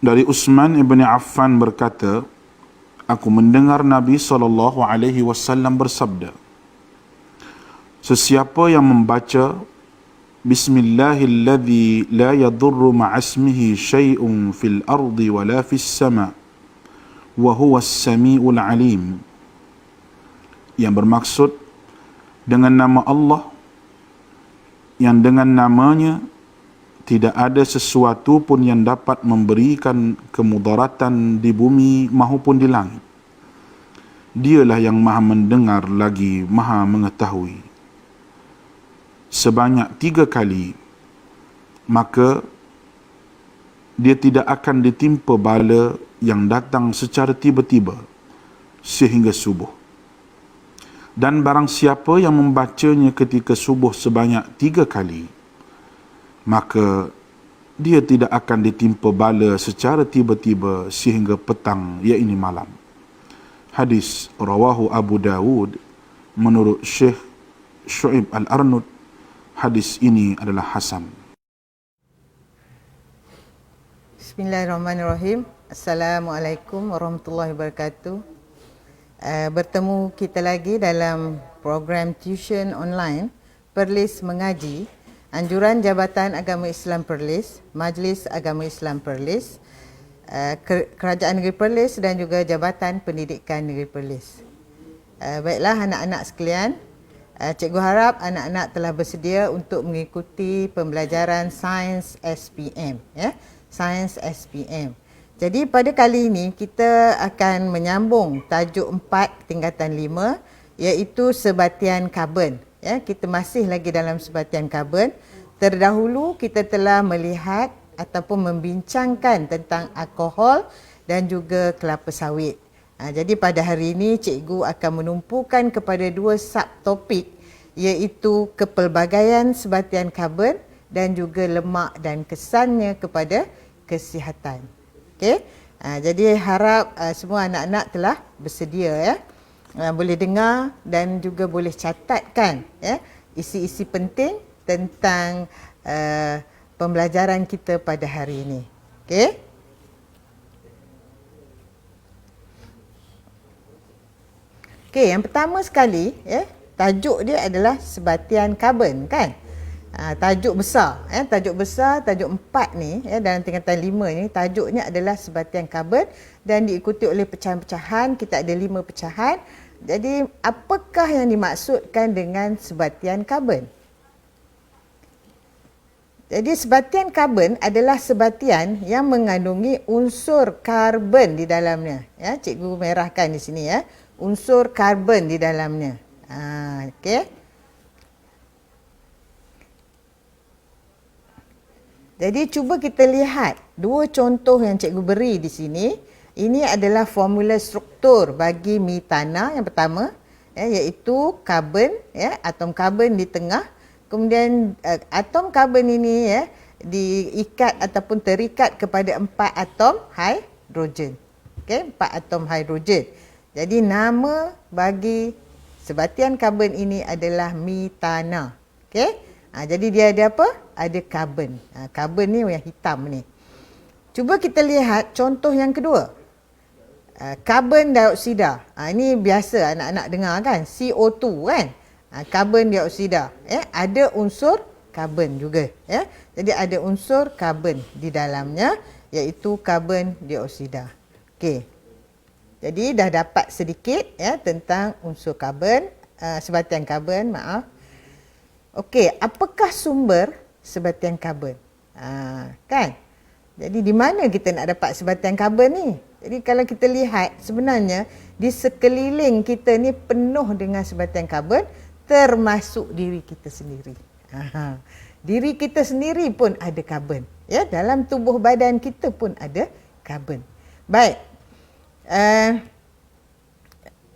Dari Utsman ibn Affan berkata, aku mendengar Nabi SAW bersabda, sesiapa yang membaca Bismillahilladzi la yadurru ma'asmihi syai'un fil ardi wala fis sama' wa huwas sami'ul alim, yang bermaksud dengan nama Allah yang dengan namanya tidak ada sesuatu pun yang dapat memberikan kemudaratan di bumi maupun di langit. Dialah yang maha mendengar lagi maha mengetahui. Sebanyak 3 kali, maka dia tidak akan ditimpa bala yang datang secara tiba-tiba sehingga subuh. Dan barang siapa yang membacanya ketika subuh sebanyak 3 kali, maka dia tidak akan ditimpa bala secara tiba-tiba sehingga petang, iaitu malam. Hadis rawahu Abu Dawud menurut Syekh Syu'ib Al-Arnud. Hadis ini adalah hasan. Bismillahirrahmanirrahim. Assalamualaikum warahmatullahi wabarakatuh. Bertemu kita lagi dalam program tuition online Perlis Mengaji, anjuran Jabatan Agama Islam Perlis, Majlis Agama Islam Perlis, Kerajaan Negeri Perlis dan juga Jabatan Pendidikan Negeri Perlis. Baiklah anak-anak sekalian, cikgu harap anak-anak telah bersedia untuk mengikuti pembelajaran Sains SPM, ya. Sains SPM. Jadi pada kali ini kita akan menyambung tajuk 4 tingkatan 5, iaitu sebatian karbon, ya. Kita masih lagi dalam sebatian karbon. Terdahulu kita telah melihat ataupun membincangkan tentang alkohol dan juga kelapa sawit. Jadi pada hari ini cikgu akan menumpukan kepada 2 subtopik, iaitu kepelbagaian sebatian karbon dan juga lemak dan kesannya kepada kesihatan. Okey. Jadi harap semua anak-anak telah bersedia, ya. Boleh dengar dan juga boleh catatkan, ya, isi-isi penting tentang pembelajaran kita pada hari ini. Okey. Okey, yang pertama sekali, ya, tajuk dia adalah sebatian karbon, kan? Tajuk besar, ya, tajuk 4 ni, ya, dalam tingkatan 5 ni, tajuknya adalah sebatian karbon dan diikuti oleh pecahan-pecahan. Kita ada 5 pecahan. Jadi, apakah yang dimaksudkan dengan sebatian karbon? Jadi, sebatian karbon adalah sebatian yang mengandungi unsur karbon di dalamnya. Ya, cikgu merahkan di sini, ya. Unsur karbon di dalamnya. Okey. Jadi cuba kita lihat 2 contoh yang cikgu beri di sini. Ini adalah formula struktur bagi metana yang pertama, ya, iaitu karbon, ya, atom karbon di tengah. Kemudian atom karbon ini, ya, diikat ataupun terikat kepada 4 atom hidrogen. Okey, 4 atom hidrogen. Jadi nama bagi sebatian karbon ini adalah metana. Okey. Jadi dia ada apa? Ada karbon. Karbon ni yang hitam ni. Cuba kita lihat contoh yang kedua. Karbon dioksida. Ini biasa anak-anak dengar, kan? CO2, kan? Karbon dioksida. Ada unsur karbon juga, ya. Jadi ada unsur karbon di dalamnya, iaitu karbon dioksida. Okey. Jadi dah dapat sedikit, ya, tentang unsur karbon, sebatian karbon, maaf. Okey, apakah sumber sebatian karbon? Kan? Jadi di mana kita nak dapat sebatian karbon ni? Jadi kalau kita lihat, sebenarnya di sekeliling kita ni penuh dengan sebatian karbon, termasuk diri kita sendiri. Diri kita sendiri pun ada karbon, ya, dalam tubuh badan kita pun ada karbon. Baik.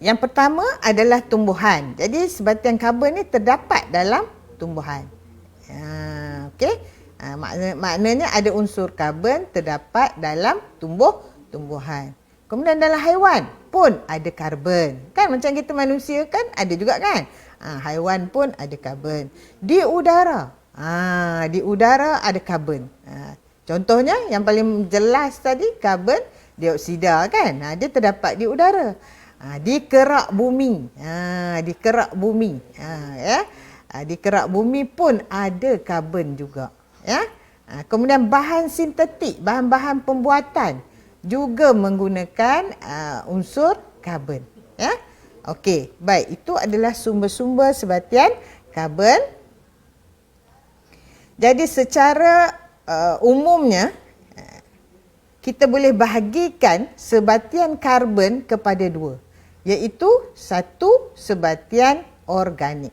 Yang pertama adalah tumbuhan. Jadi sebatian karbon ni terdapat dalam tumbuhan. Okey. Maknanya ada unsur karbon terdapat dalam tumbuhan. Kemudian dalam haiwan pun ada karbon. Kan macam kita manusia kan ada juga, kan? Haiwan pun ada karbon. Di udara. Di udara ada karbon. Contohnya yang paling jelas tadi karbon dioksida kan. Dia terdapat di udara. Di kerak bumi. Di kerak bumi. Di kerak bumi pun ada karbon juga. Ya. Kemudian bahan sintetik, bahan-bahan pembuatan juga menggunakan unsur karbon. Ya. Okey, baik, itu adalah sumber-sumber sebatian karbon. Jadi secara umumnya kita boleh bahagikan sebatian karbon kepada dua, iaitu satu sebatian organik.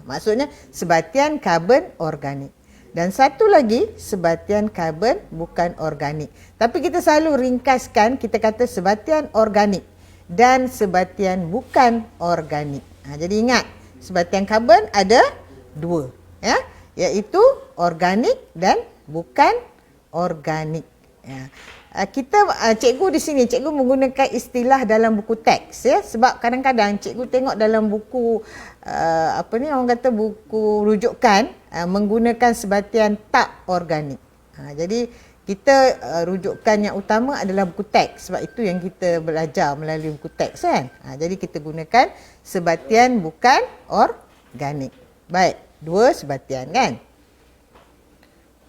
Maksudnya sebatian karbon organik. Dan satu lagi sebatian karbon bukan organik. Tapi kita selalu ringkaskan, kita kata sebatian organik dan sebatian bukan organik. Jadi ingat, sebatian karbon ada dua, ya, iaitu organik dan bukan organik. Ya. Cikgu di sini, cikgu menggunakan istilah dalam buku teks, ya, sebab kadang-kadang cikgu tengok dalam buku orang kata buku rujukan menggunakan sebatian tak organik. Jadi kita rujukan yang utama adalah buku teks, sebab itu yang kita belajar melalui buku teks kan. Jadi kita gunakan sebatian bukan organik. Baik, dua sebatian kan.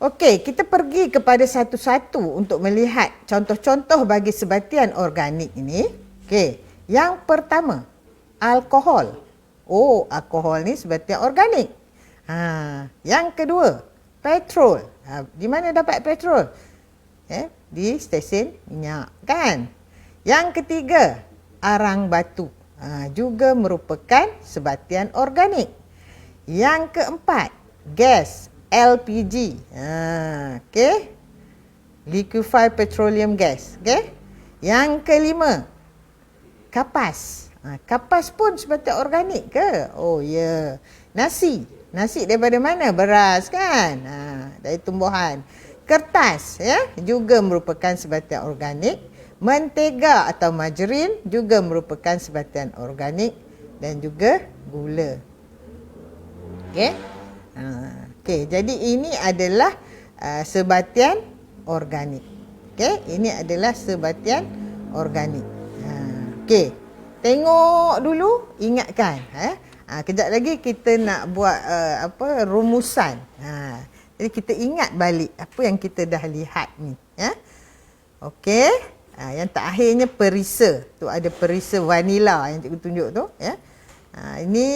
Okey, kita pergi kepada satu-satu untuk melihat contoh-contoh bagi sebatian organik ini. Okey, yang pertama, alkohol. Oh, alkohol ni sebatian organik. Yang kedua, petrol. Di mana dapat petrol? Di stesen minyak kan. Yang ketiga, arang batu. Juga merupakan sebatian organik. Yang keempat, gas LPG. Okey. Liquefied petroleum gas. Okey. Yang kelima, kapas. Kapas pun sebatian organik ke? Oh ya. Yeah. Nasi. Nasi daripada mana? Beras kan? Dari tumbuhan. Kertas, ya, juga merupakan sebatian organik. Mentega atau margarin juga merupakan sebatian organik. Dan juga gula. Okey. Okey, jadi ini adalah sebatian organik. Okey, ini adalah sebatian organik. Okey, tengok dulu, ingatkan. Kejap lagi kita nak buat rumusan. Jadi kita ingat balik apa yang kita dah lihat ni. Okey, yang terakhirnya perisa. Tu ada perisa vanila yang cikgu tunjuk tu. Ini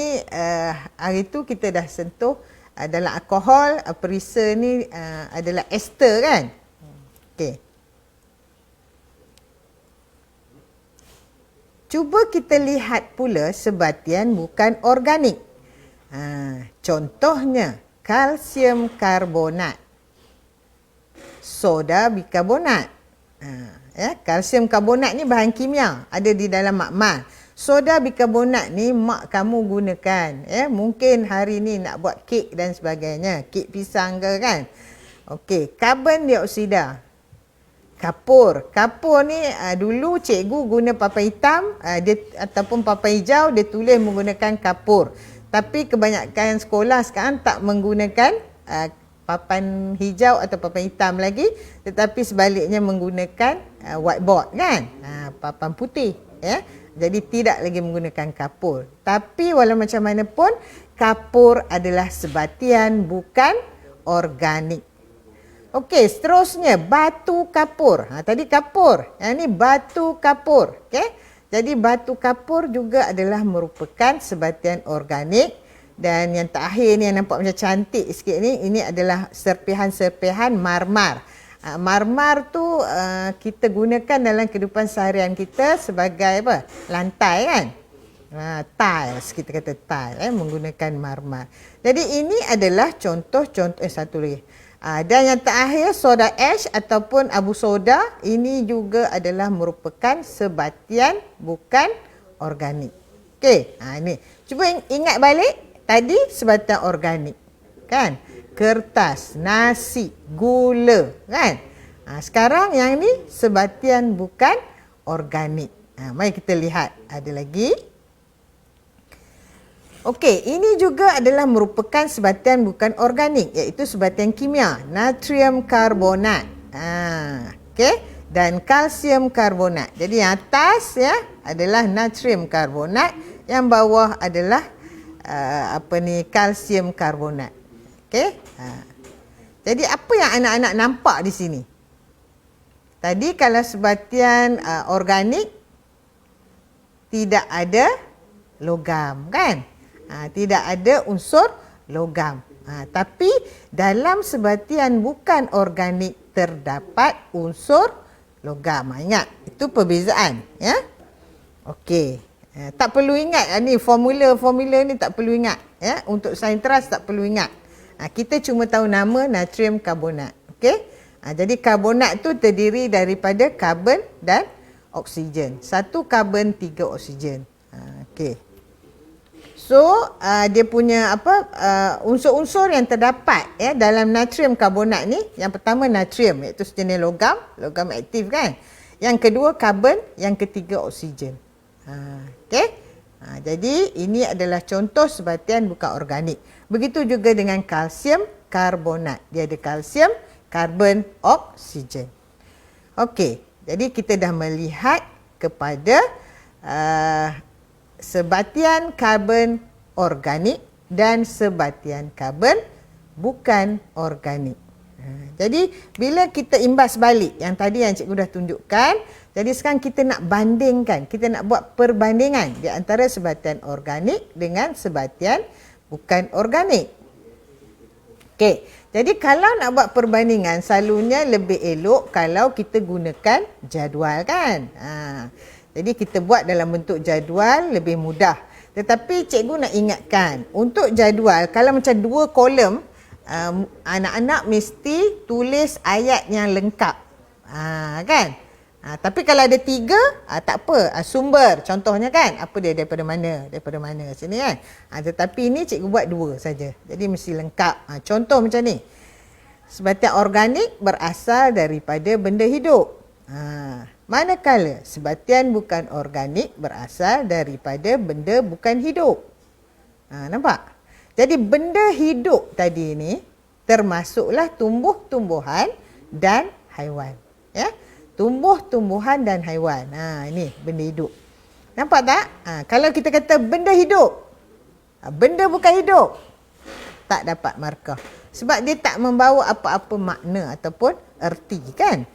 hari tu kita dah sentuh. Dalam alkohol, perisa ni adalah ester kan? Okey. Cuba kita lihat pula sebatian bukan organik. Contohnya, kalsium karbonat, soda bikarbonat. Kalsium karbonat ni bahan kimia, ada di dalam makmal. Soda bikarbonat ni mak kamu gunakan. Mungkin hari ni nak buat kek dan sebagainya. Kek pisang ke kan. Okey, karbon dioksida. Kapur. Kapur ni dulu cikgu guna papan hitam ataupun papan hijau, dia tulis menggunakan kapur. Tapi kebanyakan sekolah sekarang tak menggunakan papan hijau atau papan hitam lagi, tetapi sebaliknya menggunakan whiteboard kan. Papan putih, ya. Jadi tidak lagi menggunakan kapur. Tapi walau macam mana pun, kapur adalah sebatian bukan organik. Okey, seterusnya batu kapur. Tadi kapur. Yang ni batu kapur. Okey. Jadi batu kapur juga adalah merupakan sebatian organik. Dan yang terakhir ni yang nampak macam cantik sikit ni, ini adalah serpihan-serpihan marmar. Marmar tu kita gunakan dalam kehidupan seharian kita sebagai apa? Lantai kan? Tiles, kita kata tile, menggunakan marmar. Jadi ini adalah contoh-contoh satu lagi. Dan yang terakhir, soda ash ataupun abu soda, ini juga adalah merupakan sebatian bukan organik. Okey, ini. Cuba ingat balik, tadi sebatian organik. Kan? Kertas, nasi, gula, kan? Sekarang yang ni sebatian bukan organik. Mari kita lihat, ada lagi. Okey, ini juga adalah merupakan sebatian bukan organik, iaitu sebatian kimia, natrium karbonat. Okey, dan kalsium karbonat. Jadi yang atas ya adalah natrium karbonat, yang bawah adalah kalsium karbonat. Okey. Jadi apa yang anak-anak nampak di sini? Tadi kalau sebatian organik tidak ada logam, kan? Tidak ada unsur logam. Tapi dalam sebatian bukan organik terdapat unsur logam. Ingat, itu perbezaan, ya. Okey. Tak perlu ingat ni formula ni, tak perlu ingat, ya. Untuk sains teras tak perlu ingat. Kita cuma tahu nama natrium karbonat. Okey. Jadi karbonat tu terdiri daripada karbon dan oksigen. 1 karbon, 3 oksigen. Okey. So, dia punya unsur-unsur yang terdapat ya dalam natrium karbonat ni, yang pertama natrium, iaitu sejenis logam aktif, kan. Yang kedua karbon, yang ketiga oksigen. Okey. Jadi ini adalah contoh sebatian bukan organik. Begitu juga dengan kalsium karbonat. Dia ada kalsium, karbon, oksigen. Okey. Jadi kita dah melihat kepada sebatian karbon organik dan sebatian karbon bukan organik. Jadi bila kita imbas balik yang tadi yang cikgu dah tunjukkan, jadi sekarang kita nak bandingkan, kita nak buat perbandingan di antara sebatian organik dengan sebatian bukan organik. Okey, jadi kalau nak buat perbandingan, selalunya lebih elok kalau kita gunakan jadual, kan. Jadi kita buat dalam bentuk jadual lebih mudah. Tetapi cikgu nak ingatkan, untuk jadual kalau macam 2 kolom, anak-anak mesti tulis ayat yang lengkap. Kan? Tapi kalau ada 3, tak apa. Sumber contohnya, kan, apa dia, daripada mana sini, kan. Tetapi ini cikgu buat 2 saja. Jadi mesti lengkap. Contoh macam ni. Sebatian organik berasal daripada benda hidup. Manakala sebatian bukan organik berasal daripada benda bukan hidup. Nampak? Jadi benda hidup tadi ni termasuklah tumbuh-tumbuhan dan haiwan. Ya? Tumbuh-tumbuhan dan haiwan. Ini benda hidup. Nampak tak? Kalau kita kata benda hidup, benda bukan hidup, tak dapat markah. Sebab dia tak membawa apa-apa makna ataupun erti, kan?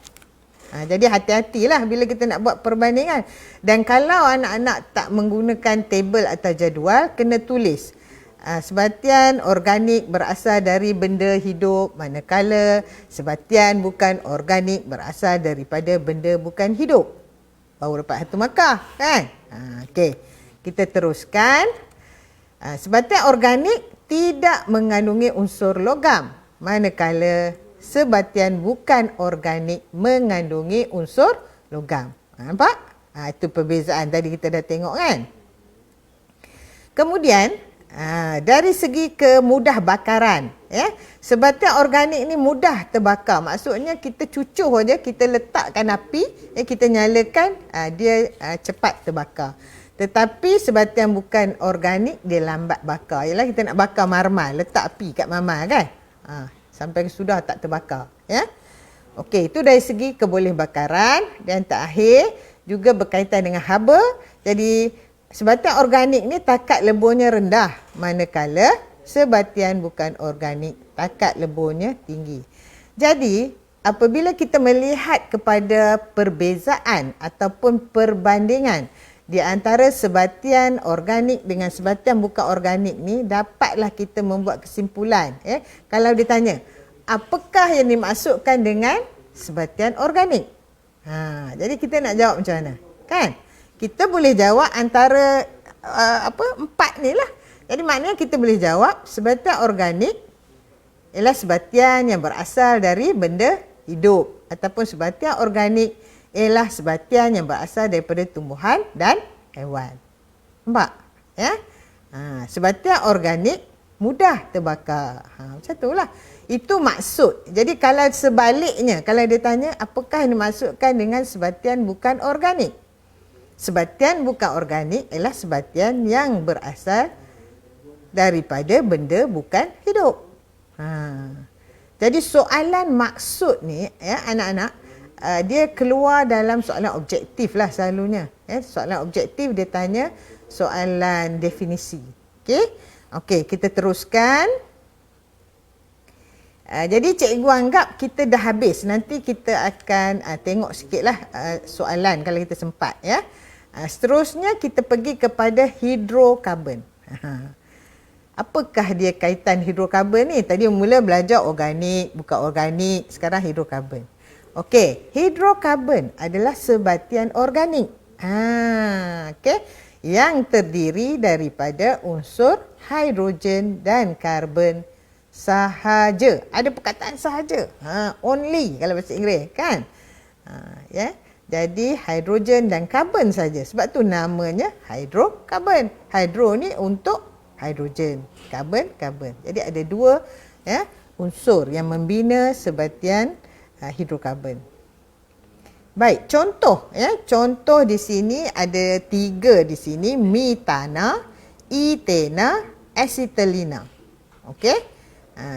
Jadi hati-hatilah bila kita nak buat perbandingan. Dan kalau anak-anak tak menggunakan tabel atau jadual, kena tulis. Sebatian organik berasal dari benda hidup, manakala sebatian bukan organik berasal daripada benda bukan hidup. Baru dapat 1 markah, kan? Okey. Kita teruskan. Sebatian organik tidak mengandungi unsur logam, manakala sebatian bukan organik mengandungi unsur logam. Nampak? Itu perbezaan tadi kita dah tengok, kan? Kemudian, dari segi kemudah bakaran, ya, sebatian organik ni mudah terbakar. Maksudnya kita cucuh aja, kita letakkan api, kita nyalakan, dia cepat terbakar. Tetapi sebatian bukan organik dia lambat bakar. Ialah kita nak bakar marmar, letak api kat marmar, kan? Sampai sudah tak terbakar, ya. Okey, itu dari segi keboleh bakaran. Dan terakhir juga berkaitan dengan haba. Jadi sebatian organik ni takat leburnya rendah, manakala sebatian bukan organik takat leburnya tinggi. Jadi apabila kita melihat kepada perbezaan ataupun perbandingan di antara sebatian organik dengan sebatian bukan organik ni, dapatlah kita membuat kesimpulan. Kalau ditanya, apakah yang dimaksudkan dengan sebatian organik? Jadi kita nak jawab macam mana? Kan? Kita boleh jawab antara 4 ni lah. Jadi maknanya kita boleh jawab sebatian organik ialah sebatian yang berasal dari benda hidup, ataupun sebatian organik ialah sebatian yang berasal daripada tumbuhan dan haiwan. Nampak? Ya? Sebatian organik mudah terbakar. Macam itulah. Itu maksud. Jadi kalau sebaliknya, kalau dia tanya apakah yang dimaksudkan dengan sebatian bukan organik? Sebatian bukan organik ialah sebatian yang berasal daripada benda bukan hidup. Jadi soalan maksud ni ya anak-anak, dia keluar dalam soalan objektif lah selalunya. Soalan objektif dia tanya soalan definisi. Okey, kita teruskan. Jadi cikgu anggap kita dah habis. Nanti kita akan tengok sikitlah soalan kalau kita sempat ya. Seterusnya kita pergi kepada hidrokarbon. Apakah dia kaitan hidrokarbon ni? Tadi mula belajar organik, bukan organik, sekarang hidrokarbon. Okey, hidrokarbon adalah sebatian organik. Okey, yang terdiri daripada unsur hidrogen dan karbon sahaja. Ada perkataan sahaja. Only kalau bahasa Inggeris kan. Ya. Jadi hidrogen dan karbon saja. Sebab tu namanya hidrokarbon. Hidro ni untuk hidrogen, karbon. Jadi ada dua ya unsur yang membina sebatian hidrokarbon. Baik, contoh ya. Contoh di sini ada 3 di sini, metana, etena, acetylena. Okey?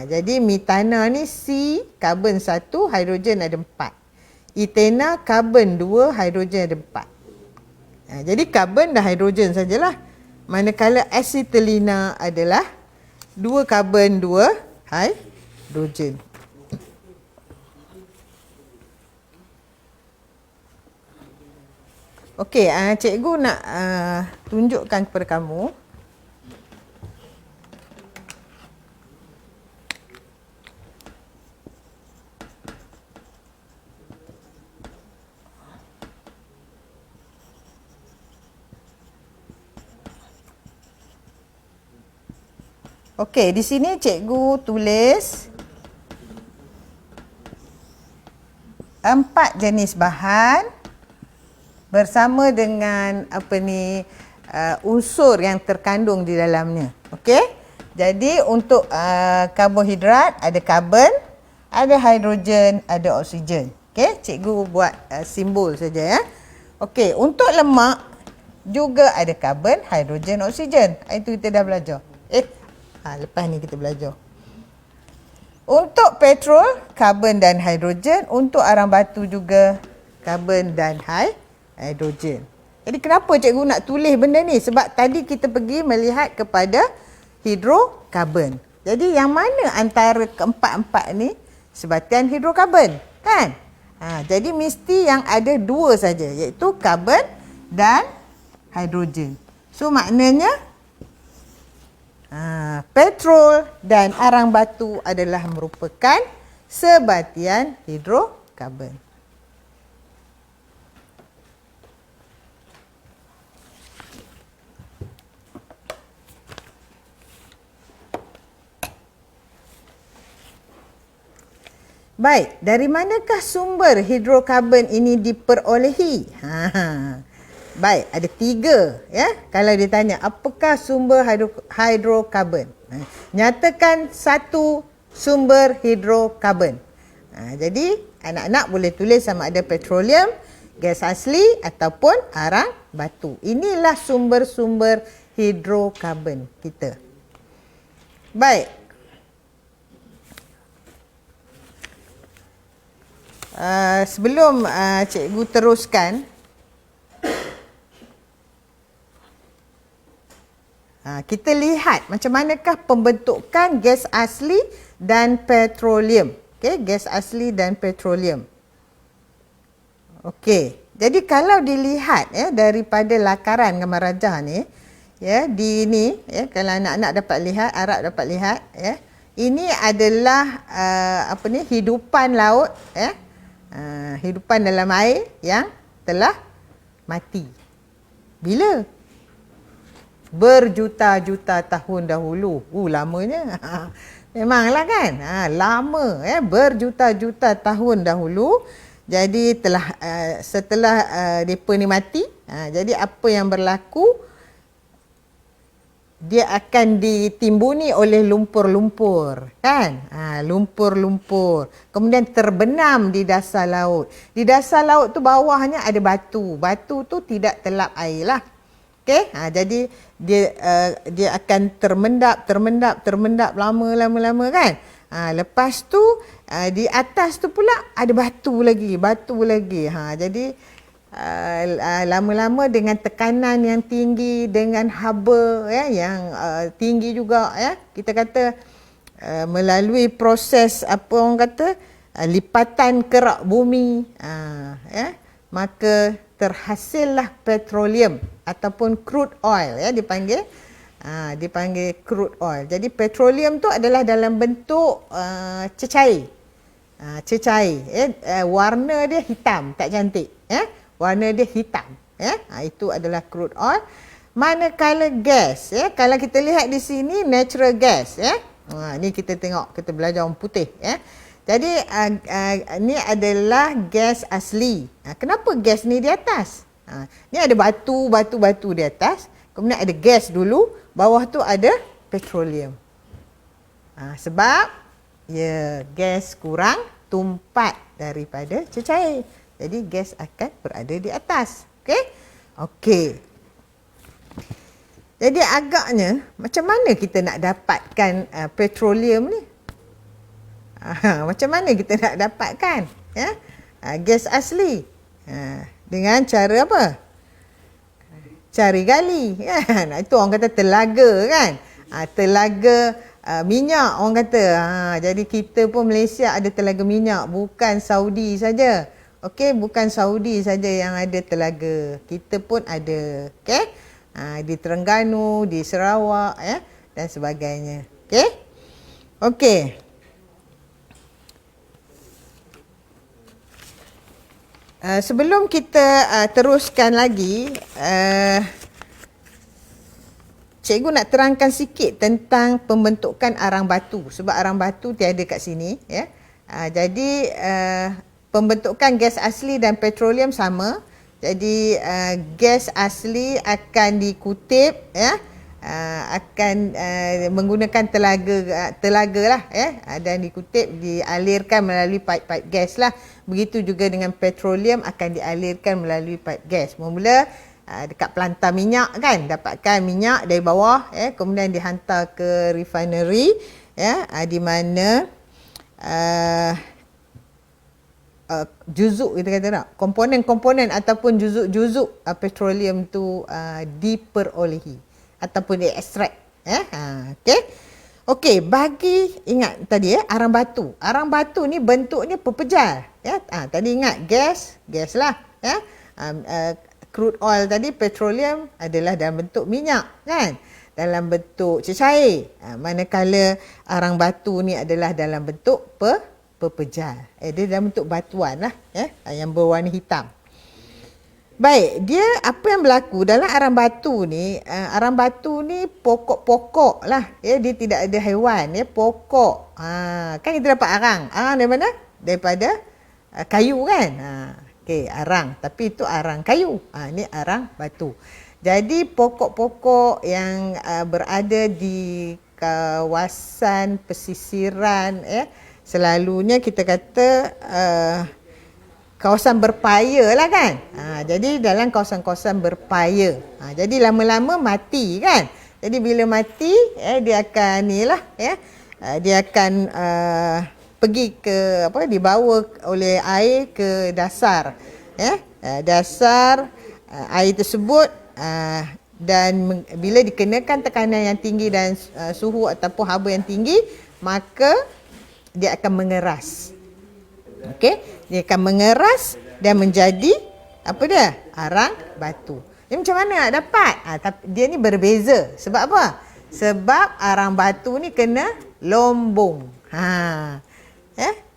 Jadi metana ni C, karbon 1, hidrogen ada 4. Etena, karbon 2, hidrogen ada 4. Jadi karbon dan hidrogen sajalah. Manakala acetylena adalah 2 karbon 2 hidrogen. Okey, cikgu nak tunjukkan kepada kamu. Okey, di sini cikgu tulis 4 jenis bahan bersama dengan unsur yang terkandung di dalamnya. Okey? Jadi untuk karbohidrat ada karbon, ada hidrogen, ada oksigen. Okey, cikgu buat simbol saja ya. Okey, untuk lemak juga ada karbon, hidrogen, oksigen. Itu kita dah belajar. Lepas ni kita belajar. Untuk petrol, karbon dan hidrogen. Untuk arang batu juga karbon dan hidrogen. Jadi kenapa cikgu nak tulis benda ni? Sebab tadi kita pergi melihat kepada hidrokarbon. Jadi yang mana antara keempat-empat ni sebatian hidrokarbon? Kan? Jadi mesti yang ada 2 saja, iaitu karbon dan hidrogen. So maknanya petrol dan arang batu adalah merupakan sebatian hidrokarbon. Baik, dari manakah sumber hidrokarbon ini diperolehi? Baik, ada 3 ya. Kalau ditanya apakah sumber hidrokarbon? Nyatakan satu sumber hidrokarbon. Jadi anak-anak boleh tulis sama ada petroleum, gas asli ataupun arang batu. Inilah sumber-sumber hidrokarbon kita. Baik. Sebelum cikgu teruskan, kita lihat macam manakah pembentukan gas asli dan petroleum. Okey, gas asli dan petroleum. Okey, jadi kalau dilihat ya daripada lakaran gambar rajah ni, ya di ni ya, kalau anak-anak dapat lihat, Arab dapat lihat ya. Ini adalah hidupan laut ya. Hidupan dalam air yang telah mati. Bila? Berjuta-juta tahun dahulu. Lamanya. Memanglah kan? Lama ya, berjuta-juta tahun dahulu. Jadi setelah depa ni mati, jadi apa yang berlaku? Dia akan ditimbuni oleh lumpur-lumpur, kan? Lumpur-lumpur. Kemudian terbenam di dasar laut. Di dasar laut tu bawahnya ada batu. Batu tu tidak telap air lah. Okey? Jadi dia akan termendap lama kan? Lepas tu di atas tu pula ada batu lagi. Jadi lama-lama dengan tekanan yang tinggi, dengan haba yang tinggi juga, kita kata melalui proses apa orang kata lipatan kerak bumi, maka terhasillah petroleum ataupun crude oil, dipanggil crude oil. Jadi petroleum tu adalah dalam bentuk cecair. Warna dia hitam, tak cantik, warna dia hitam, itu adalah crude oil. Manakala gas, kalau kita lihat di sini natural gas, ni kita tengok, kita belajar orang putih, Jadi ni adalah gas asli. Kenapa gas ni di atas? Ni ada batu di atas, kemudian ada gas dulu, bawah tu ada petroleum. Sebab gas kurang tumpat daripada cecair. Jadi gas akan berada di atas. Okey. Jadi agaknya macam mana kita nak dapatkan petroleum ni? Macam mana kita nak dapatkan gas asli? Dengan cara apa? Cari gali, kan? Itu orang kata telaga, kan? Telaga minyak orang kata. Jadi kita pun Malaysia ada telaga minyak, bukan Saudi saja. Okey, bukan Saudi saja yang ada telaga. Kita pun ada, okey? Di Terengganu, di Sarawak, dan sebagainya. Okey? Okey. Sebelum kita teruskan lagi, cikgu nak terangkan sikit tentang pembentukan arang batu, sebab arang batu tiada kat sini, jadi pembentukan gas asli dan petroleum sama. Jadi gas asli akan dikutip, akan menggunakan telaga lah, dan dikutip, dialirkan melalui pipe gas lah. Begitu juga dengan petroleum akan dialirkan melalui pipe gas. Mula dekat pelantar minyak, kan, dapatkan minyak dari bawah, kemudian dihantar ke refinery, di mana juzuk, kita kata tak, komponen-komponen ataupun juzuk-juzuk petroleum tu diperolehi ataupun diekstrak. Okey, bagi ingat tadi arang batu. Arang batu ni bentuknya pepejal, tadi ingat gas lah, crude oil tadi, petroleum adalah dalam bentuk minyak, kan, dalam bentuk cecair. Manakala arang batu ni adalah dalam bentuk pepejal. Dia dalam bentuk batuan lah, yang berwarna hitam. Baik, dia apa yang berlaku dalam arang batu ni? Arang batu ni pokok-pokok lah, dia tidak ada haiwan, pokok. Kan kita dapat arang dari mana? Daripada kayu, kan. Okey, arang, tapi itu arang kayu. Ni arang batu. Jadi pokok-pokok yang berada di kawasan pesisiran, selalunya kita kata kawasan berpaya lah, kan. Jadi dalam kawasan-kawasan berpaya, jadi lama-lama mati, kan. Jadi bila mati, dia akan dia akan pergi ke dibawa oleh air ke dasar, dasar air tersebut, dan bila dikenakan tekanan yang tinggi dan suhu ataupun haba yang tinggi, maka dia akan mengeras. Okey, dia akan mengeras dan menjadi apa dia? Arang batu. Ni macam mana nak dapat? Tapi dia ni berbeza. Sebab apa? Sebab arang batu ni kena lombong.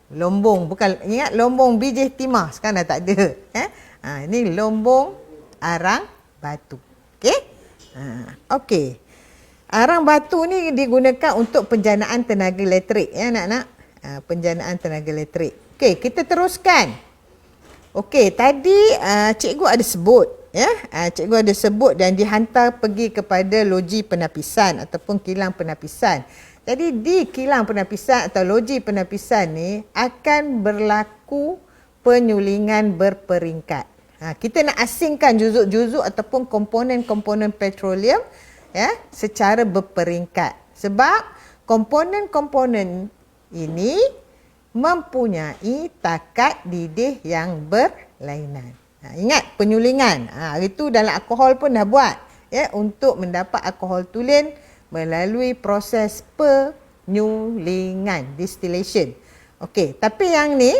Lombong, bukan, ingat lombong biji timah, sekarang dah tak ada. Ini lombong arang batu. Okey? Okey. Arang batu ni digunakan untuk penjanaan tenaga elektrik, anak-anak. Penjanaan tenaga elektrik. Okey, kita teruskan. Okey, tadi cikgu ada sebut, cikgu ada sebut dan dihantar pergi kepada loji penapisan ataupun kilang penapisan. Jadi di kilang penapisan atau loji penapisan ni akan berlaku penyulingan berperingkat. Kita nak asingkan juzuk-juzuk ataupun komponen-komponen petroleum secara berperingkat. Sebab komponen-komponen ini mempunyai takat didih yang berlainan. Ingat penyulingan. Hari tu dalam alkohol pun dah buat ya, untuk mendapat alkohol tulen melalui proses penyulingan, distillation. Okey, tapi yang ni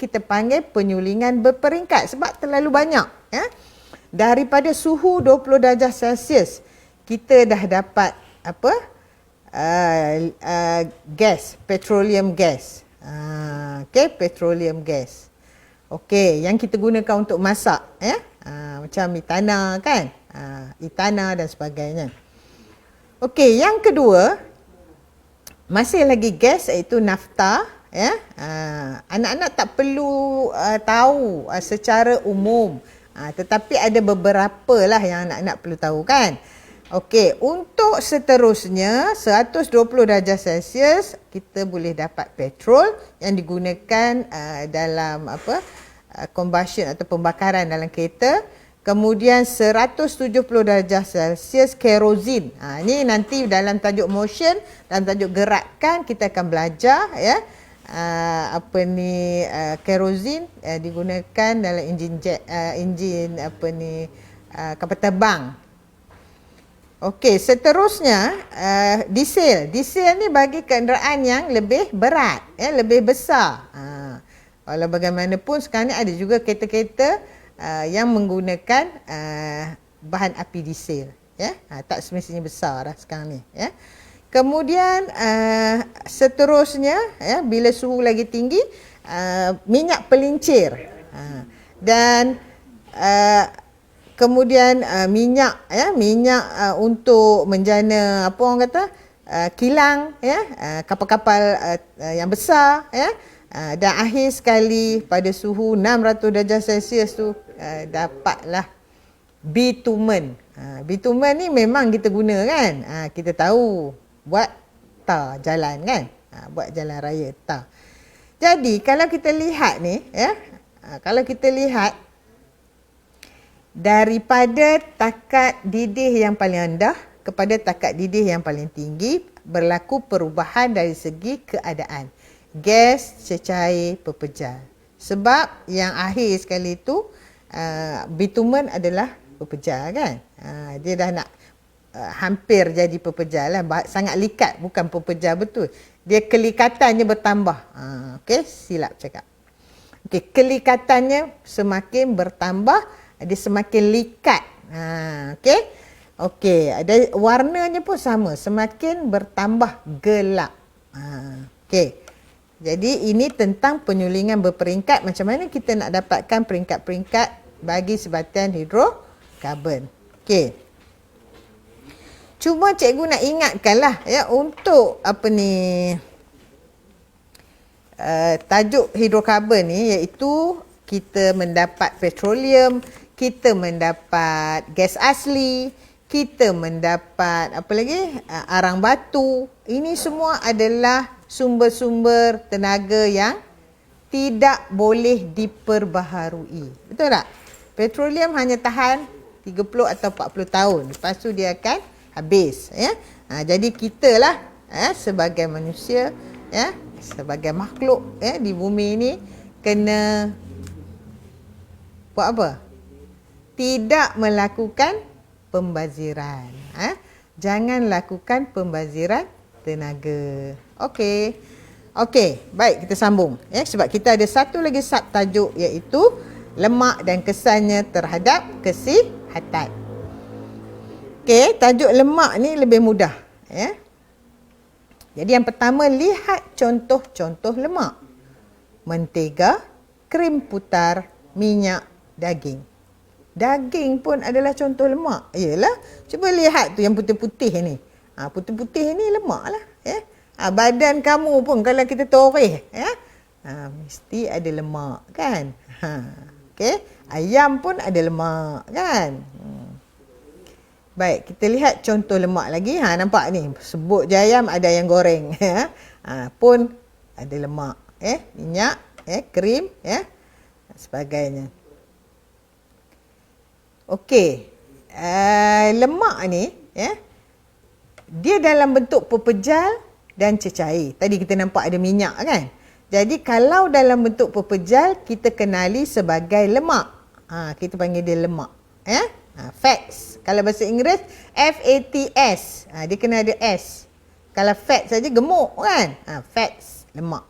kita panggil penyulingan berperingkat sebab terlalu banyak ya. Daripada suhu 20 darjah Celsius kita dah dapat apa? Gas, petroleum gas. Okey, petroleum gas. Okey, yang kita gunakan untuk masak ya. Macam etana kan? Etana dan sebagainya. Okey, yang kedua masih lagi gas iaitu nafta ya. Anak-anak tak perlu tahu secara umum. Tetapi ada beberapa lah yang anak-anak perlu tahu kan. Okey, untuk seterusnya 120 darjah Celsius kita boleh dapat petrol yang digunakan dalam combustion atau pembakaran dalam kereta. Kemudian 170 darjah Celsius kerosin. Ini nanti dalam tajuk motion, dalam tajuk gerakan kita akan belajar ya. Kerosin digunakan dalam enjin kapal terbang. Okey, seterusnya diesel. Diesel ni bagi kenderaan yang lebih berat, lebih besar. Walau bagaimanapun sekarang ni ada juga kereta-kereta yang menggunakan bahan api diesel, ya. Tak semestinya besar dah sekarang ni, ya. Kemudian seterusnya ya, bila suhu lagi tinggi, minyak pelincir. Dan kemudian minyak untuk menjana apa orang kata kilang ya, kapal-kapal yang besar ya. Dan akhir sekali pada suhu 600 darjah Celsius tu dapatlah bitumen. Bitumen ni memang kita guna kan. Kita tahu buat tar jalan kan. Buat jalan raya tar. Jadi kalau kita lihat ni ya, kalau kita lihat daripada takat didih yang paling rendah kepada takat didih yang paling tinggi berlaku perubahan dari segi keadaan. Gas, cecair, pepejal. Sebab yang akhir sekali tu bitumen adalah pepejal kan. Dia dah nak hampir jadi pepejal lah. Sangat likat, bukan pepejal betul. Dia kelikatannya bertambah. Okey, silap cakap. Okey, kelikatannya semakin bertambah, dia semakin likat. Okey. Okey, ada warnanya pun sama, semakin bertambah gelap. Okey. Jadi ini tentang penyulingan berperingkat, macam mana kita nak dapatkan peringkat-peringkat bagi sebatian hidrokarbon. Okey. Cuma cikgu nak ingatkanlah ya, untuk tajuk hidrokarbon ni iaitu kita mendapat petroleum, kita mendapat gas asli, kita mendapat apa lagi? Arang batu. Ini semua adalah sumber-sumber tenaga yang tidak boleh diperbaharui. Betul tak? Petroleum hanya tahan 30 atau 40 tahun. Lepas tu dia akan habis. Ya? Jadi kita lah sebagai manusia, ya, sebagai makhluk ya, di bumi ini kena buat apa? Tidak melakukan pembaziran. Jangan lakukan pembaziran tenaga. Okey. Okey, baik kita sambung ya, sebab kita ada satu lagi subtajuk iaitu lemak dan kesannya terhadap kesihatan. Okey, tajuk lemak ni lebih mudah ya. Jadi yang pertama, lihat contoh-contoh lemak. Mentega, krim putar, minyak, daging. Daging pun adalah contoh lemak. Iyalah, cuba lihat tu yang putih-putih ni. Putih-putih ni lemak lah ya. Badan kamu pun kalau kita toreh ya, mesti ada lemak kan. Okey, ayam pun ada lemak kan. Baik, kita lihat contoh lemak lagi. Nampak ni, sebut je ayam ada yang goreng ya. Pun ada lemak minyak krim ya, sebagainya. Okey, lemak ni ya, dia dalam bentuk pepejal dan cecair. Tadi kita nampak ada minyak kan? Jadi kalau dalam bentuk pepejal, kita kenali sebagai lemak. Kita panggil dia lemak. Fats. Kalau bahasa Inggeris, F-A-T-S. Dia kena ada S. Kalau fat saja gemuk kan? Fats, lemak.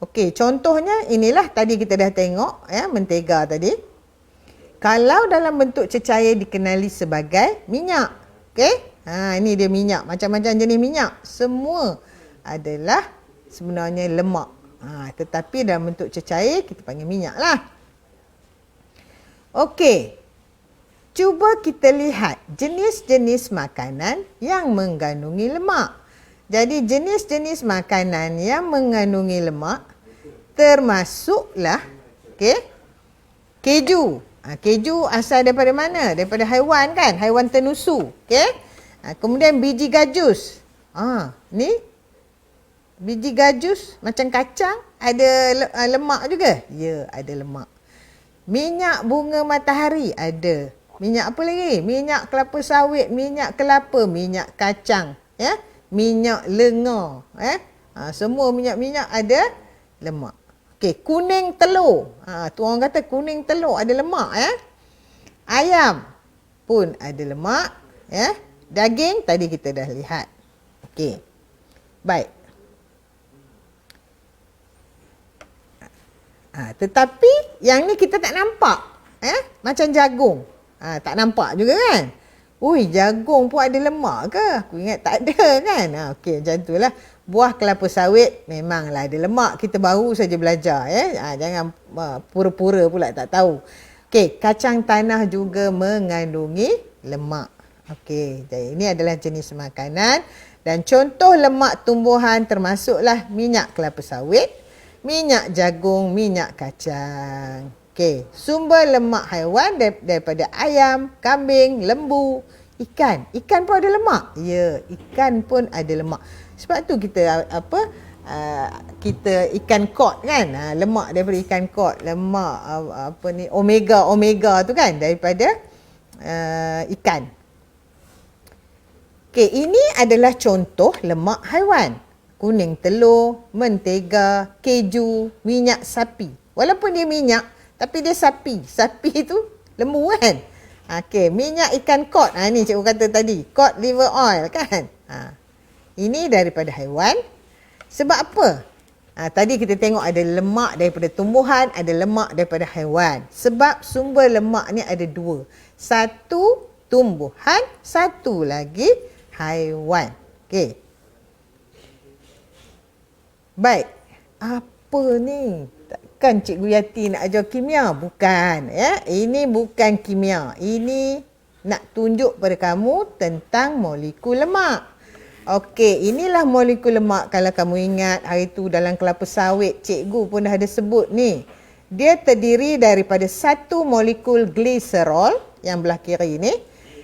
Okey, contohnya inilah tadi kita dah tengok mentega tadi. Kalau dalam bentuk cecair dikenali sebagai minyak. Okey? Ini dia minyak, macam-macam jenis minyak. Semua adalah sebenarnya lemak. Tetapi dalam bentuk cecair kita panggil minyak lah. Okey. Cuba kita lihat jenis-jenis makanan yang mengandungi lemak. Jadi jenis-jenis makanan yang mengandungi lemak termasuklah keju. Keju asal daripada mana? Daripada haiwan kan? Haiwan tenusu. Kemudian biji gajus. Ni biji gajus macam kacang ada lemak juga? Ya, ada lemak. Minyak bunga matahari ada. Minyak apa lagi? Minyak kelapa sawit, minyak kelapa, minyak kacang, minyak lenga, semua minyak-minyak ada lemak. Okey, kuning telur. Tu orang kata kuning telur ada lemak, Ayam pun ada lemak, Daging tadi kita dah lihat. Okey. Baik. Tetapi yang ni kita tak nampak. Macam jagung. Tak nampak juga kan? Ui, jagung pun ada lemak ke? Aku ingat tak ada kan? Okey, macam itulah. Buah kelapa sawit memanglah ada lemak. Kita baru saja belajar. Jangan pura-pura pula tak tahu. Okey, kacang tanah juga mengandungi lemak. Okey, jadi ini adalah jenis makanan. Dan contoh lemak tumbuhan termasuklah minyak kelapa sawit, minyak jagung, minyak kacang. Okey, sumber lemak haiwan daripada ayam, kambing, lembu, ikan. Ikan pun ada lemak. Ya, ikan pun ada lemak. Sebab tu kita kita ikan kod kan, lemak daripada ikan kod, lemak omega tu kan daripada ikan. Okey, ini adalah contoh lemak haiwan. Kuning telur, mentega, keju, minyak sapi. Walaupun dia minyak, tapi dia sapi. Sapi tu lembu kan? Okey, minyak ikan kod. Ni cikgu kata tadi, cod liver oil kan? Ini daripada haiwan. Sebab apa? Tadi kita tengok ada lemak daripada tumbuhan, ada lemak daripada haiwan. Sebab sumber lemak ni ada dua. Satu tumbuhan, satu lagi haiwan. Okey. Baik. Apa ni? Takkan Cikgu Yati nak ajar kimia? Bukan. Ini bukan kimia. Ini nak tunjuk pada kamu tentang molekul lemak. Okey, inilah molekul lemak. Kalau kamu ingat hari tu dalam kelapa sawit, cikgu pun dah ada sebut ni. Dia terdiri daripada satu molekul gliserol yang belah kiri ni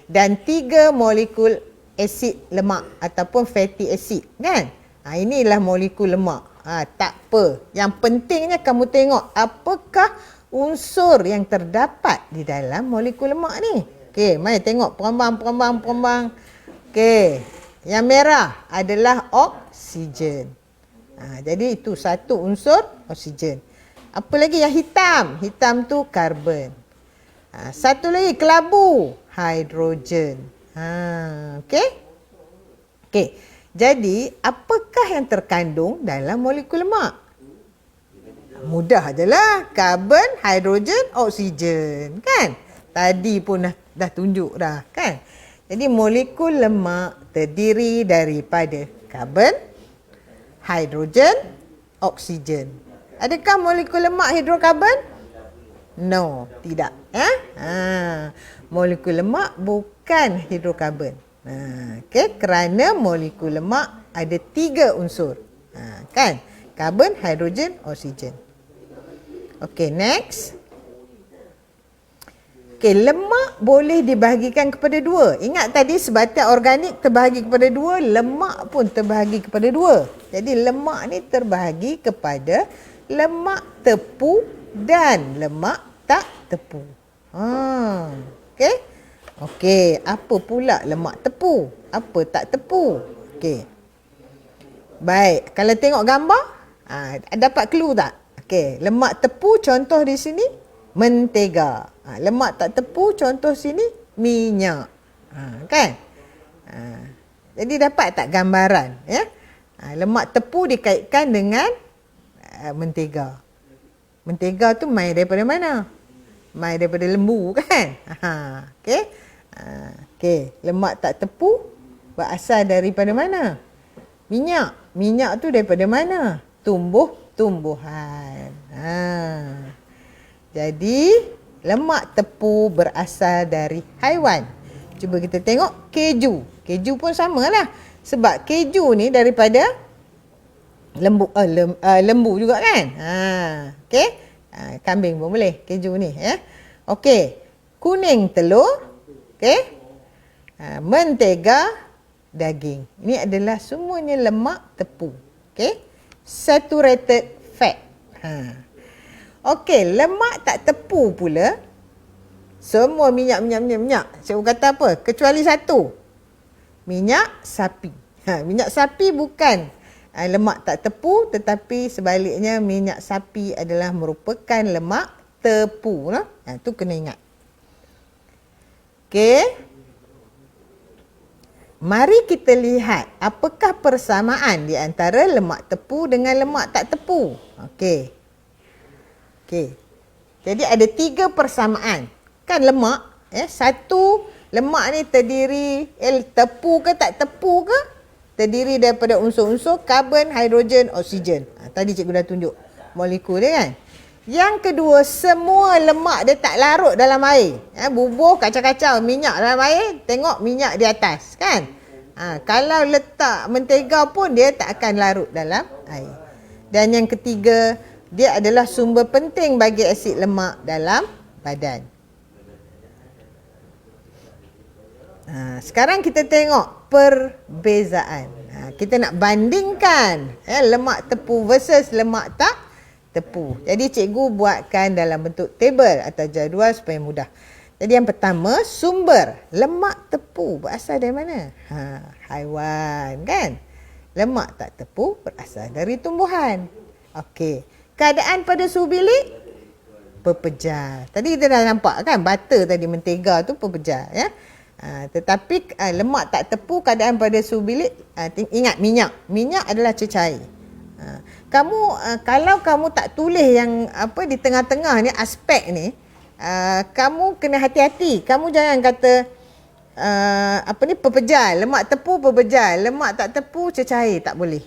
dan 3 molekul asid lemak ataupun fatty acid kan? Inilah molekul lemak. Tak apa. Yang pentingnya kamu tengok apakah unsur yang terdapat di dalam molekul lemak ni. Okey, mari tengok perambang. Okey. Yang merah adalah oksigen. Jadi itu satu unsur oksigen. Apa lagi yang hitam? Hitam tu karbon. Satu lagi kelabu, hidrogen. Okey? Okey. Jadi, apakah yang terkandung dalam molekul lemak? Mudah ajalah. Karbon, hidrogen, oksigen. Kan? Tadi pun dah tunjuk dah. Kan? Jadi molekul lemak terdiri daripada karbon, hidrogen, oksigen. Adakah molekul lemak hidrokarbon? No, tidak. Molekul lemak bukan hidrokarbon. Okay? Kerana molekul lemak ada 3 unsur. Kan? Karbon, hidrogen, oksigen. Okay, next. Okey, lemak boleh dibahagikan kepada 2. Ingat tadi sebatian organik terbahagi kepada 2, lemak pun terbahagi kepada 2. Jadi lemak ni terbahagi kepada lemak tepu dan lemak tak tepu. Okey. Okey, apa pula lemak tepu? Apa tak tepu? Okey. Baik, kalau tengok gambar, dapat clue tak? Okey, lemak tepu contoh di sini mentega. Lemak tak tepu contoh sini minyak. Kan? Jadi dapat tak gambaran, ya? Lemak tepu dikaitkan dengan mentega. Mentega tu mai daripada mana? Mai daripada lembu, kan? Okey. Okey, lemak tak tepu berasal daripada mana? Minyak. Minyak tu daripada mana? Tumbuh-tumbuhan. Jadi, lemak tepu berasal dari haiwan. Cuba kita tengok keju. Keju pun samalah. Sebab keju ni daripada lembu juga kan? Okey. Kambing pun boleh keju ni, ya. Okey. Kuning telur. Okey. Mentega daging. Ini adalah semuanya lemak tepu. Okey. Saturated fat. Okey, lemak tak tepu pula. Semua minyak. Cikgu kata apa? Kecuali satu. Minyak sapi. Minyak sapi bukan lemak tak tepu, tetapi sebaliknya minyak sapi adalah merupakan lemak tepu. Itu kena ingat. Okey. Mari kita lihat apakah persamaan di antara lemak tepu dengan lemak tak tepu. Okey. Jadi ada 3 persamaan. Kan lemak, satu lemak ni terdiri tepu ke tak tepu ke? Terdiri daripada unsur-unsur karbon, hidrogen, oksigen. Tadi cikgu dah tunjuk molekul dia kan. Yang kedua, semua lemak dia tak larut dalam air. Bubuh kacau-kacau minyak dalam air, tengok minyak di atas kan. Kalau letak mentega pun dia tak akan larut dalam air. Dan yang ketiga, dia adalah sumber penting bagi asid lemak dalam badan. Sekarang kita tengok perbezaan. Kita nak bandingkan lemak tepu versus lemak tak tepu. Jadi cikgu buatkan dalam bentuk table atau jadual supaya mudah. Jadi yang pertama, sumber lemak tepu berasal dari mana? Haiwan kan? Lemak tak tepu berasal dari tumbuhan. Okey. Keadaan pada suhu bilik pepejal. Tadi kita dah nampak kan butter tadi, mentega tu pepejal ya. Tetapi lemak tak tepu keadaan pada suhu bilik, ingat minyak adalah cecair. Kalau kamu tak tulis yang di tengah-tengah ni aspek ni, kamu kena hati-hati. Kamu jangan kata pepejal, lemak tepu pepejal, lemak tak tepu cecair, tak boleh.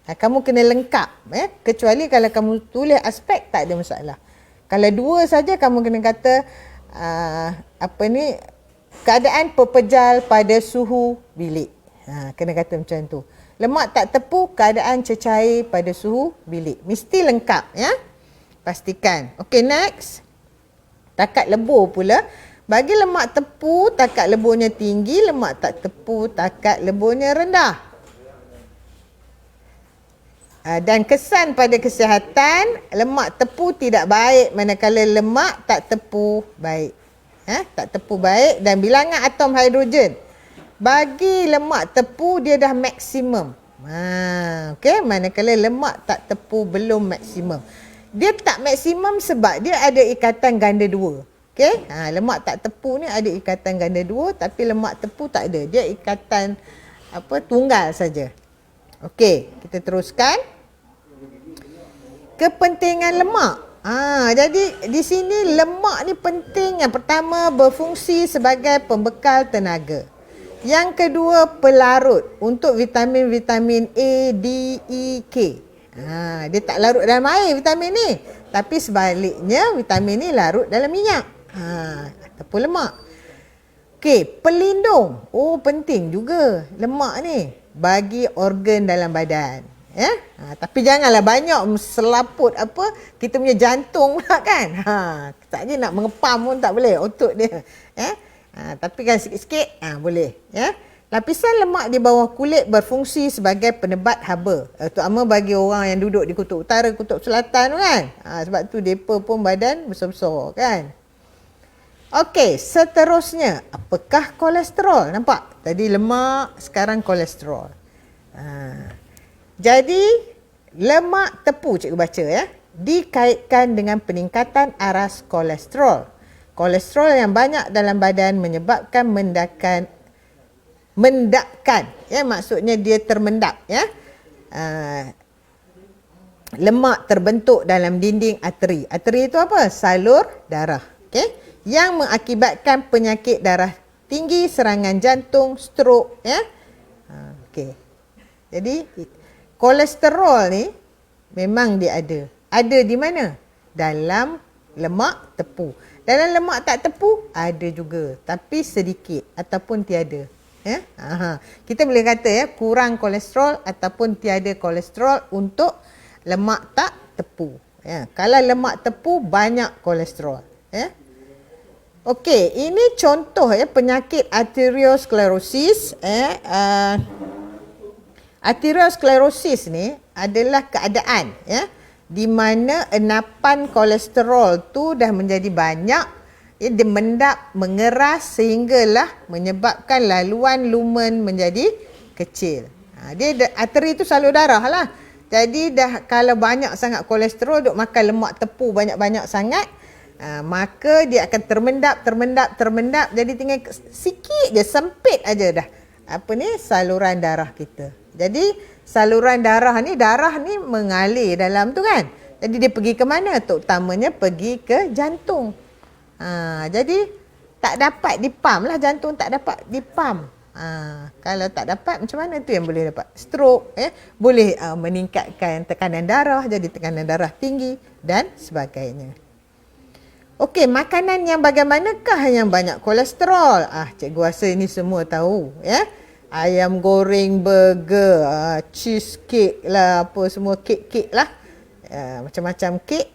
Kamu kena lengkap kecuali kalau kamu tulis aspek tak ada masalah. Kalau 2 saja kamu kena kata keadaan pepejal pada suhu bilik. Kena kata macam tu. Lemak tak tepu, keadaan cecair pada suhu bilik. Mesti lengkap ya. Pastikan. Okey, next. Takat lebur pula. Bagi lemak tepu, takat leburnya tinggi. Lemak tak tepu, takat leburnya rendah. Dan kesan pada kesihatan, lemak tepu tidak baik manakala lemak tak tepu baik. Tak tepu baik. Dan bilangan atom hidrogen bagi lemak tepu dia dah maksimum. Okey, manakala lemak tak tepu belum maksimum. Dia tak maksimum sebab dia ada ikatan ganda 2. Okey, lemak tak tepu ni ada ikatan ganda 2, tapi lemak tepu tak ada. Dia ikatan tunggal saja. Okey, kita teruskan. Kepentingan lemak. Jadi di sini lemak ni penting. Yang pertama, berfungsi sebagai pembekal tenaga. Yang kedua, pelarut untuk vitamin-vitamin A, D, E, K. Dia tak larut dalam air vitamin ni. Tapi sebaliknya vitamin ni larut dalam minyak. Ataupun lemak. Okey, pelindung. Penting juga lemak ni bagi organ dalam badan. Tapi janganlah banyak selaput kita punya jantung pula kan. Tak je nak mengepam pun tak boleh otot dia. Tapi kan sikit-sikit boleh ya. Lapisan lemak di bawah kulit berfungsi sebagai penebat haba, terutama bagi orang yang duduk di kutub utara, kutub selatan kan. Sebab tu depa pun badan besar-besar kan. Okey, seterusnya, apakah kolesterol? Nampak? Tadi lemak, sekarang kolesterol. Jadi lemak tepu cikgu baca ya, dikaitkan dengan peningkatan aras kolesterol. Kolesterol yang banyak dalam badan menyebabkan mendakkan ya, maksudnya dia termendap ya. Lemak terbentuk dalam dinding arteri. Arteri itu apa? Salur darah. Okey, yang mengakibatkan penyakit darah tinggi, serangan jantung, strok ya. Okey. Jadi kolesterol ni memang dia ada. Ada di mana? Dalam lemak tepu. Dalam lemak tak tepu ada juga, tapi sedikit ataupun tiada. Ya? Kita boleh kata ya, kurang kolesterol ataupun tiada kolesterol untuk lemak tak tepu. Ya? Kalau lemak tepu banyak kolesterol. Ya? Okey, ini contoh ya penyakit arteriosklerosis. Arteriosklerosis ni adalah keadaan ya, di mana enapan kolesterol tu dah menjadi banyak, ya, dia mendap, mengeras sehinggalah menyebabkan laluan lumen menjadi kecil. Arteri tu salur darah lah. Jadi dah kalau banyak sangat kolesterol, duk makan lemak tepu banyak-banyak sangat, maka dia akan termendap. Jadi tinggal sikit je, sempit aja dah saluran darah kita. Jadi saluran darah ni mengalir dalam tu kan. Jadi dia pergi ke mana? Terutamanya pergi ke jantung. Jadi tak dapat dipam lah, jantung tak dapat dipam. Kalau tak dapat, macam mana tu yang boleh dapat? Stroke, boleh meningkatkan tekanan darah, jadi tekanan darah tinggi dan sebagainya. Okey, makanan yang bagaimanakah yang banyak kolesterol? Cikgu rasa ini semua tahu ya. Ayam goreng, burger, cheesecake lah, apa semua kek-kek lah. Macam-macam kek.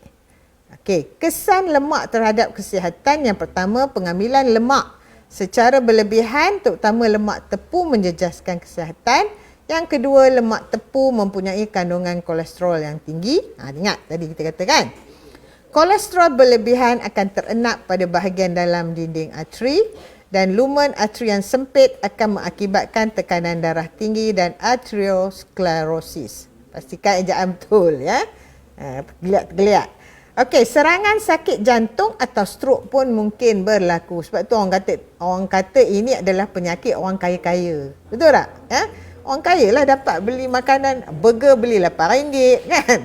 Okey, kesan lemak terhadap kesihatan. Yang pertama, pengambilan lemak secara berlebihan, terutama lemak tepu, menjejaskan kesihatan. Yang kedua, lemak tepu mempunyai kandungan kolesterol yang tinggi. Ingat tadi kita katakan, kolesterol berlebihan akan terenap pada bahagian dalam dinding arteri, dan lumen arteri yang sempit akan mengakibatkan tekanan darah tinggi dan arteriosklerosis. Pastikan ejaan betul ya. Tergeliat. Okey, serangan sakit jantung atau strok pun mungkin berlaku. Sebab tu orang kata ini adalah penyakit orang kaya-kaya. Betul tak? Ya? Orang kaya lah dapat beli makanan, burger beli RM8 kan?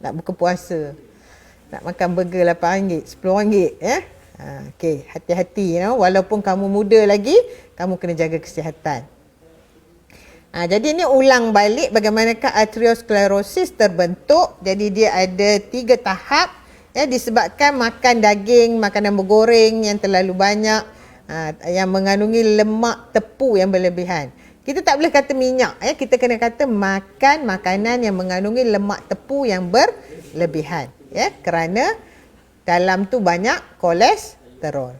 Nak buka puasa, nak makan burger RM8, RM10 ya. Okey, hati-hati walaupun kamu muda lagi, kamu kena jaga kesihatan. Jadi ni ulang balik bagaimanakah arteriosklerosis terbentuk. Jadi dia ada 3 tahap ya, disebabkan makan daging, makanan bergoreng yang terlalu banyak, yang mengandungi lemak tepu yang berlebihan. Kita tak boleh kata minyak ya, kita kena kata makan makanan yang mengandungi lemak tepu yang berlebihan ya, kerana dalam tu banyak kolesterol.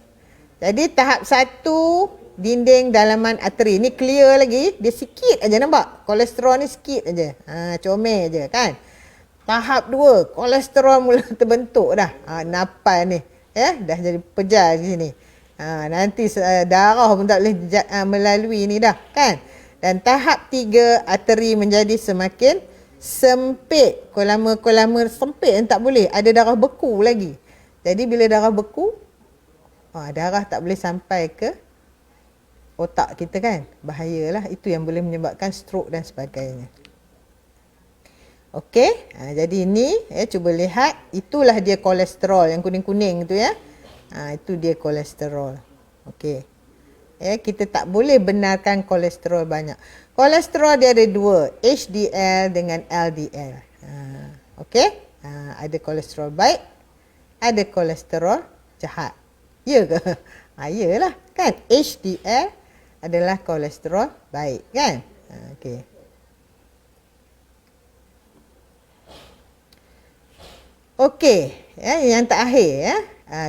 Jadi tahap 1, dinding dalaman arteri ni clear lagi, dia sikit aja nampak. Kolesterol ni sikit aja. Comel aja kan. Tahap 2, kolesterol mula terbentuk dah. Napan ni dah jadi pejar di sini. Nanti darah pun tak boleh melalui ni dah kan. Dan tahap 3, arteri menjadi semakin sempit. Kolama sempit yang tak boleh. Ada darah beku lagi. Jadi bila darah beku, darah tak boleh sampai ke otak kita kan. Bahayalah. Itu yang boleh menyebabkan stroke dan sebagainya. Okey. Jadi ini cuba lihat. Itulah dia kolesterol yang kuning-kuning tu ya. Itu dia kolesterol. Okey. Kita tak boleh benarkan kolesterol banyak. Kolesterol dia ada 2. HDL dengan LDL. Okey. Ada kolesterol baik, ada kolesterol jahat. Ya ke? Yalah kan. HDL adalah kolesterol baik kan. Okey. Okey, yang terakhir ya.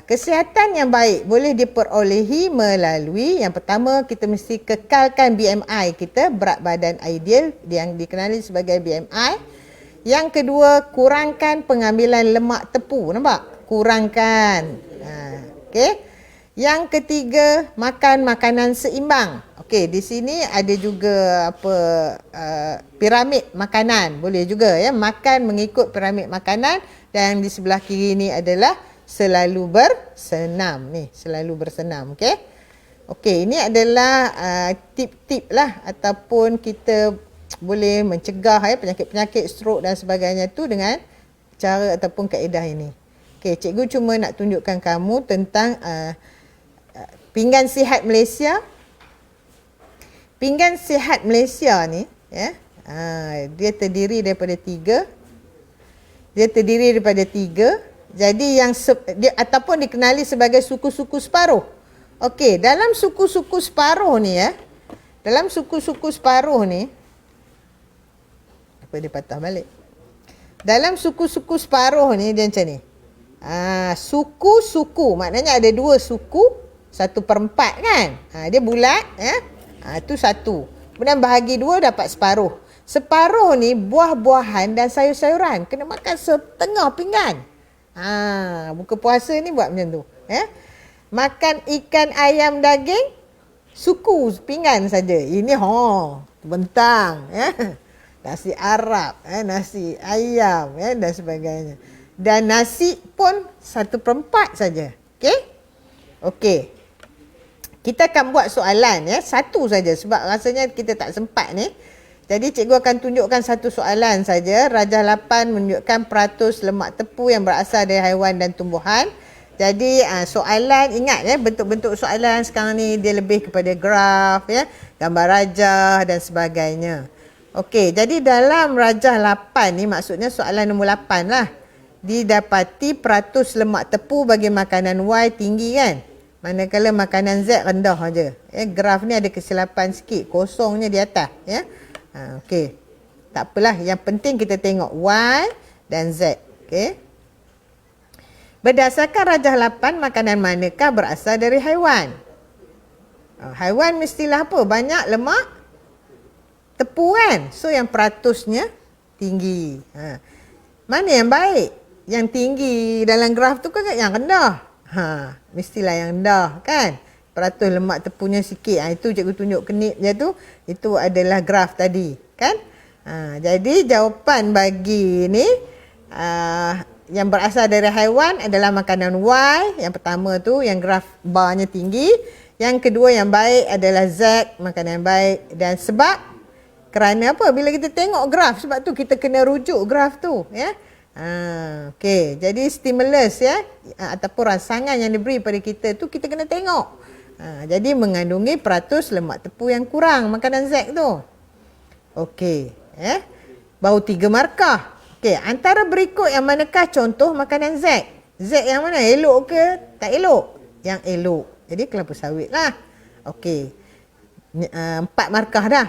Kesihatan yang baik boleh diperolehi melalui, yang pertama, kita mesti kekalkan BMI kita, berat badan ideal yang dikenali sebagai BMI. Yang kedua, kurangkan pengambilan lemak tepu. Nampak? Kurangkan. Okey. Yang ketiga, makan makanan seimbang. Okey, di sini ada juga apa piramid makanan. Boleh juga ya, makan mengikut piramid makanan, dan di sebelah kiri ni adalah selalu bersenam ni, selalu bersenam. Okey. Okey, ini adalah tip-tip lah ataupun kita boleh mencegah penyakit-penyakit stroke dan sebagainya tu dengan cara ataupun kaedah ini. Okey, cikgu cuma nak tunjukkan kamu tentang pinggan sihat Malaysia. Pinggan sihat Malaysia ni ya, dia terdiri daripada tiga. Jadi yang dia ataupun dikenali sebagai suku-suku separuh. Okey, dalam suku-suku separuh ni ya. Dalam suku-suku separuh ni, apa dia patah balik. Dalam suku-suku separuh ni dia macam ni. Suku-suku maknanya ada dua suku, 1/4 kan. Dia bulat ya. Itu satu. Kemudian bahagi dua dapat separuh. Separuh ni buah-buahan dan sayur-sayuran. Kena makan setengah pinggan. Buka puasa ni buat macam tu. Makan ikan, ayam, daging, suku pinggan saja. Ini bentang. Nasi Arab, nasi ayam dan sebagainya. Dan nasi pun 1/4 saja. Okey? Okey. Kita akan buat soalan ya, satu saja sebab rasanya kita tak sempat ni. Jadi cikgu akan tunjukkan satu soalan saja. Rajah 8 menunjukkan peratus lemak tepu yang berasal dari haiwan dan tumbuhan. Jadi soalan, ingat ya, bentuk-bentuk soalan sekarang ni dia lebih kepada graf ya, gambar rajah dan sebagainya. Okey, jadi dalam rajah 8 ni maksudnya soalan nombor 8 lah. Didapati peratus lemak tepu bagi makanan Y tinggi kan? Manakala makanan Z rendah aja. Graf ni ada kesilapan sikit, kosongnya di atas ya. Okey. Tak apalah, yang penting kita tengok Y dan Z. Okey. Berdasarkan rajah 8, makanan manakah berasal dari haiwan? Haiwan mestilah apa? Banyak lemak tepu kan? So yang peratusnya tinggi. Mana yang baik? Yang tinggi dalam graf tu kan yang rendah? Mestilah yang rendah kan? Peratus lemak tepunya sikit. Itu cikgu tunjuk kenip je tu. Itu adalah graf tadi kan? Jadi jawapan bagi ni yang berasal dari haiwan adalah makanan Y. Yang pertama tu yang graf barnya tinggi. Yang kedua yang baik adalah Z, makanan baik. Dan sebab kerana apa? Bila kita tengok graf, sebab tu kita kena rujuk graf tu ya. Okey, jadi stimulus ya ataupun rangsangan yang diberi pada kita tu kita kena tengok. Jadi mengandungi peratus lemak tepu yang kurang makanan Z tu. Okey, baru 3 markah. Okey, antara berikut yang manakah contoh makanan Z? Z yang mana? Elok ke tak elok? Yang elok. Jadi kelapa sawit lah. Okey. 4 markah dah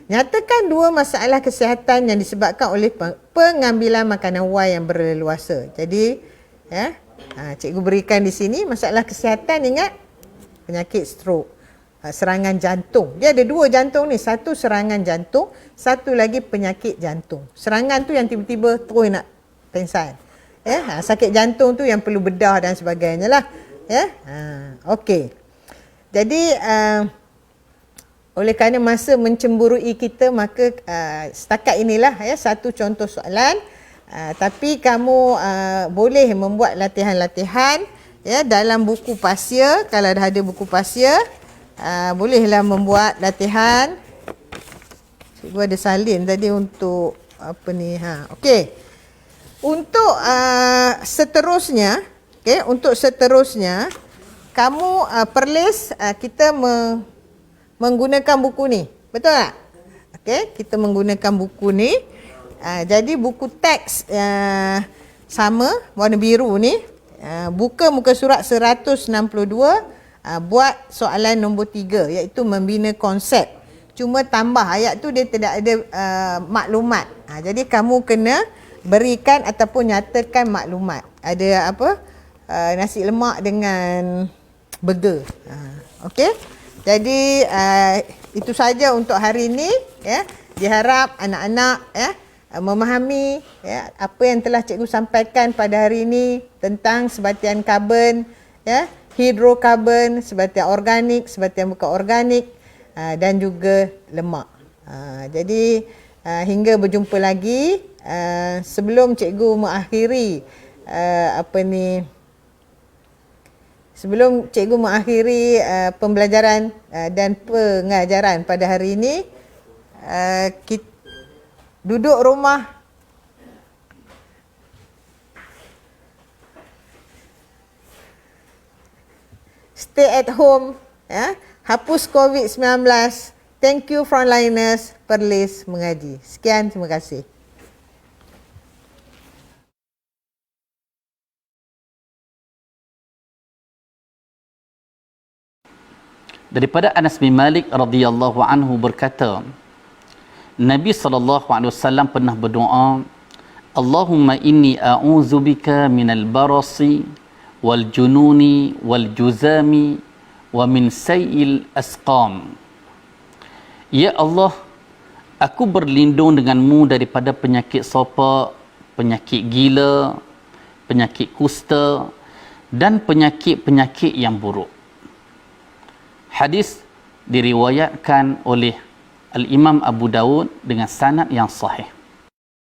Nyatakan 2 masalah kesihatan yang disebabkan oleh pengambilan makanan Y yang berleluasa. Jadi, cikgu berikan di sini masalah kesihatan, ingat, penyakit stroke, serangan jantung. Dia ada 2 jantung ni, satu serangan jantung, satu lagi penyakit jantung. Serangan tu yang tiba-tiba terus nak pengsan. Sakit jantung tu yang perlu bedah dan sebagainya lah. Okey. Jadi, oleh kerana masa mencemburui kita, maka setakat inilah satu contoh soalan. Tapi kamu boleh membuat latihan-latihan dalam buku pasia. Kalau dah ada buku pasia, bolehlah membuat latihan. Cikgu ada salin tadi untuk apa ni. Okey. Untuk seterusnya, kamu perlis kita menggunakan buku ni. Betul tak? Okey, kita menggunakan buku ni. Jadi buku teks sama, warna biru ni. Buka muka surat 162, buat soalan nombor 3 iaitu membina konsep. Cuma tambah ayat tu dia tidak ada maklumat. Jadi kamu kena berikan ataupun nyatakan maklumat. Ada apa? Nasi lemak dengan burger. Okey. Jadi itu saja untuk hari ini ya. Diharap anak-anak memahami apa yang telah cikgu sampaikan pada hari ini tentang sebatian karbon hidrokarbon, sebatian organik, sebatian bukan organik, dan juga lemak. Jadi hingga berjumpa lagi. Sebelum cikgu mengakhiri pembelajaran dan pengajaran pada hari ini, duduk rumah, stay at home, ya, hapus COVID-19. Thank you frontliners, Perlis Mengaji. Sekian, terima kasih. Daripada Anas bin Malik radhiyallahu anhu berkata, Nabi SAW pernah berdoa, Allahumma inni a'udzubika minal barasi wal jununi wal juzami wa min sayil asqam. Ya Allah, aku berlindung denganmu daripada penyakit sopak, penyakit gila, penyakit kusta dan penyakit-penyakit yang buruk. Hadis diriwayatkan oleh Al-Imam Abu Dawud dengan sanad yang sahih.